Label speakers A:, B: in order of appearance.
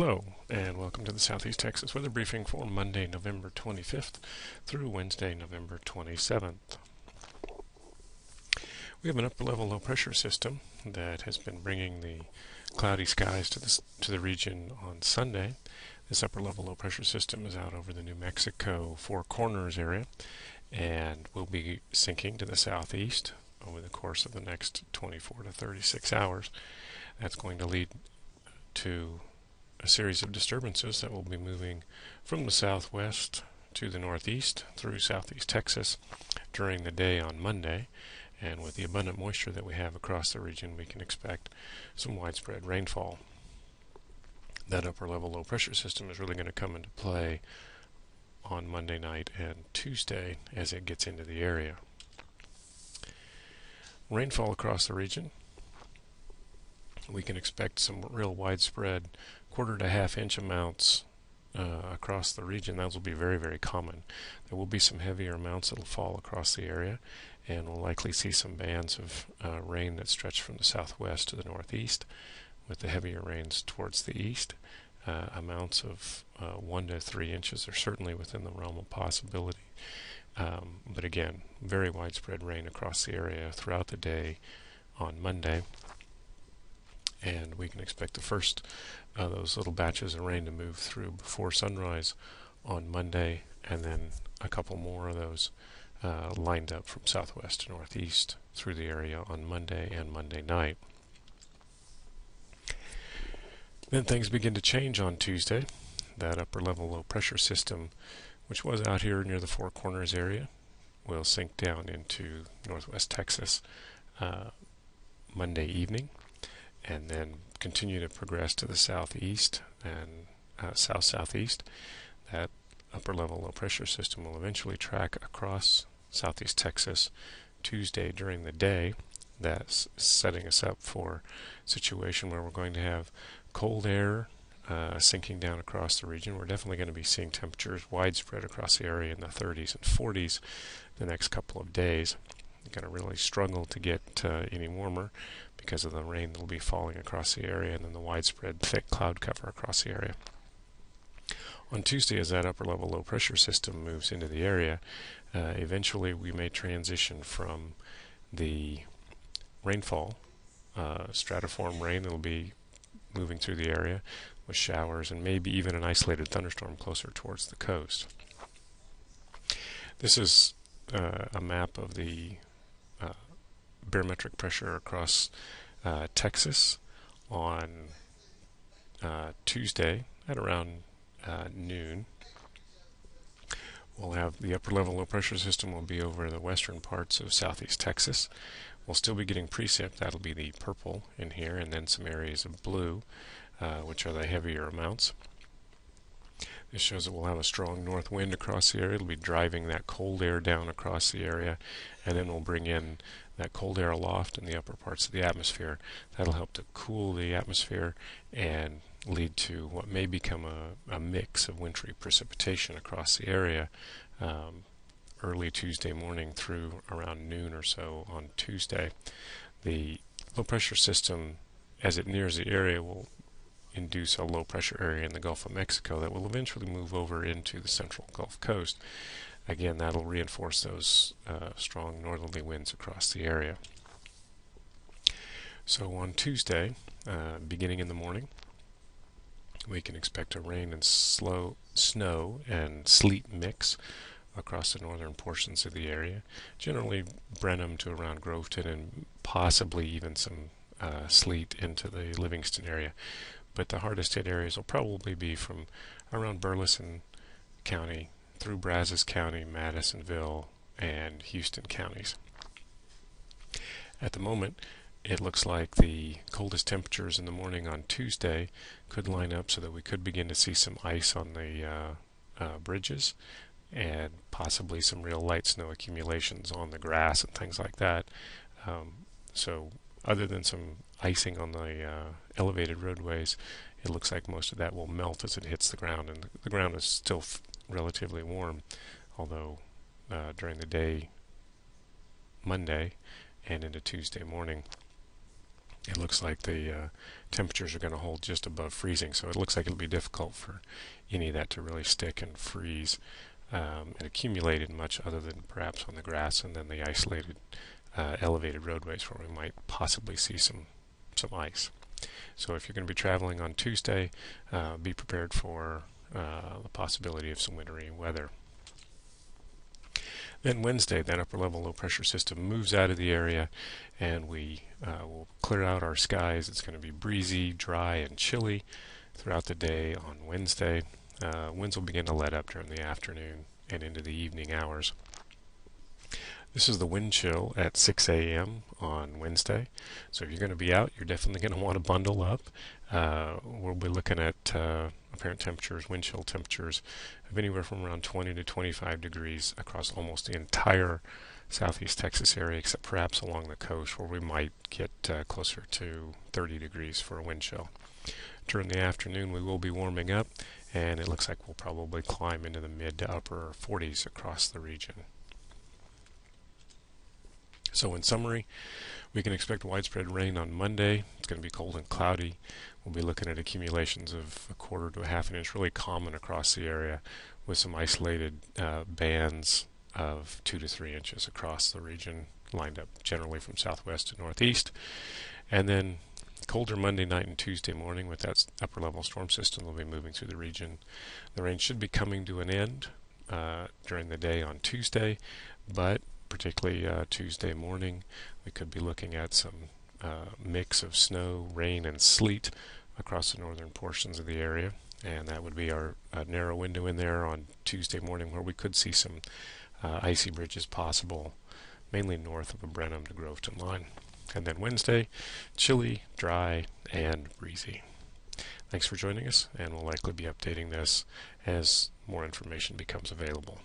A: Hello, and welcome to the Southeast Texas weather briefing for Monday, November 25th through Wednesday, November 27th. We have an upper level low pressure system that has been bringing the cloudy skies to the region on Sunday. This upper level low pressure system is out over the New Mexico Four Corners area and will be sinking to the southeast over the course of the next 24 to 36 hours. That's going to lead to a series of disturbances that will be moving from the southwest to the northeast through southeast Texas during the day on Monday. And with the abundant moisture that we have across the region, we can expect some widespread rainfall. That upper level low pressure system is really going to come into play on Monday night and Tuesday as it gets into the area. Rainfall across the region. We can expect some real widespread quarter to half inch amounts across the region. Those will be very, very common. There will be some heavier amounts that will fall across the area, and we'll likely see some bands of rain that stretch from the southwest to the northeast, with the heavier rains towards the east. Amounts of 1 to 3 inches are certainly within the realm of possibility. But again, very widespread rain across the area throughout the day on Monday. And we can expect the first of those little batches of rain to move through before sunrise on Monday, and then a couple more of those lined up from southwest to northeast through the area on Monday and Monday night. Then things begin to change on Tuesday. That upper level low pressure system, which was out here near the Four Corners area, will sink down into northwest Texas Monday evening, and then continue to progress to the southeast and south-southeast. That upper level low pressure system will eventually track across southeast Texas Tuesday during the day. That's setting us up for a situation where we're going to have cold air sinking down across the region. We're definitely going to be seeing temperatures widespread across the area in the 30s and 40s the next couple of days. You're going to really struggle to get any warmer because of the rain that will be falling across the area and then the widespread thick cloud cover across the area. On Tuesday, as that upper level low pressure system moves into the area, eventually we may transition from the rainfall, stratiform rain that will be moving through the area with showers and maybe even an isolated thunderstorm closer towards the coast. This is a map of the barometric pressure across Texas on Tuesday at around noon. We'll have the upper level low pressure system will be over the western parts of southeast Texas. We'll still be getting precip. That'll be the purple in here, and then some areas of blue, which are the heavier amounts. This shows that we'll have a strong north wind across the area. It'll be driving that cold air down across the area, and then we'll bring in that cold air aloft in the upper parts of the atmosphere. That'll help to cool the atmosphere and lead to what may become a mix of wintry precipitation across the area early Tuesday morning through around noon or so on Tuesday. The low pressure system, as it nears the area, will induce a low pressure area in the Gulf of Mexico that will eventually move over into the central Gulf Coast. Again, that'll reinforce those strong northerly winds across the area. So on Tuesday, beginning in the morning, we can expect a rain and snow and sleet mix across the northern portions of the area. Generally Brenham to around Groveton, and possibly even some sleet into the Livingston area. But the hardest hit areas will probably be from around Burleson County through Brazos County, Madisonville, and Houston counties. At the moment, it looks like the coldest temperatures in the morning on Tuesday could line up so that we could begin to see some ice on the bridges and possibly some real light snow accumulations on the grass and things like that. So other than some icing on the elevated roadways, it looks like most of that will melt as it hits the ground, and the ground is still relatively warm, although during the day Monday and into Tuesday morning it looks like the temperatures are going to hold just above freezing, so it looks like it'll be difficult for any of that to really stick and freeze and accumulate in much other than perhaps on the grass and then the isolated elevated roadways where we might possibly see some ice. So if you're going to be traveling on Tuesday, be prepared for the possibility of some wintry weather. Then Wednesday, that upper level low pressure system moves out of the area, and we will clear out our skies. It's going to be breezy, dry, and chilly throughout the day on Wednesday. Winds will begin to let up during the afternoon and into the evening hours. This is the wind chill at 6 a.m. on Wednesday. So if you're going to be out, you're definitely going to want to bundle up. We'll be looking at apparent temperatures, wind chill temperatures of anywhere from around 20 to 25 degrees across almost the entire southeast Texas area, except perhaps along the coast where we might get closer to 30 degrees for a wind chill. During the afternoon, we will be warming up, and it looks like we'll probably climb into the mid to upper 40s across the region. So in summary, we can expect widespread rain on Monday. It's going to be cold and cloudy. We'll be looking at accumulations of a quarter to a half an inch, really common across the area, with some isolated bands of 2 to 3 inches across the region, lined up generally from southwest to northeast. And then colder Monday night and Tuesday morning with that upper level storm system will be moving through the region. The rain should be coming to an end during the day on Tuesday, but particularly Tuesday morning, we could be looking at some mix of snow, rain, and sleet across the northern portions of the area, and that would be our narrow window in there on Tuesday morning where we could see some icy bridges possible, mainly north of the Brenham to Groveton line. And then Wednesday, chilly, dry, and breezy. Thanks for joining us, and we'll likely be updating this as more information becomes available.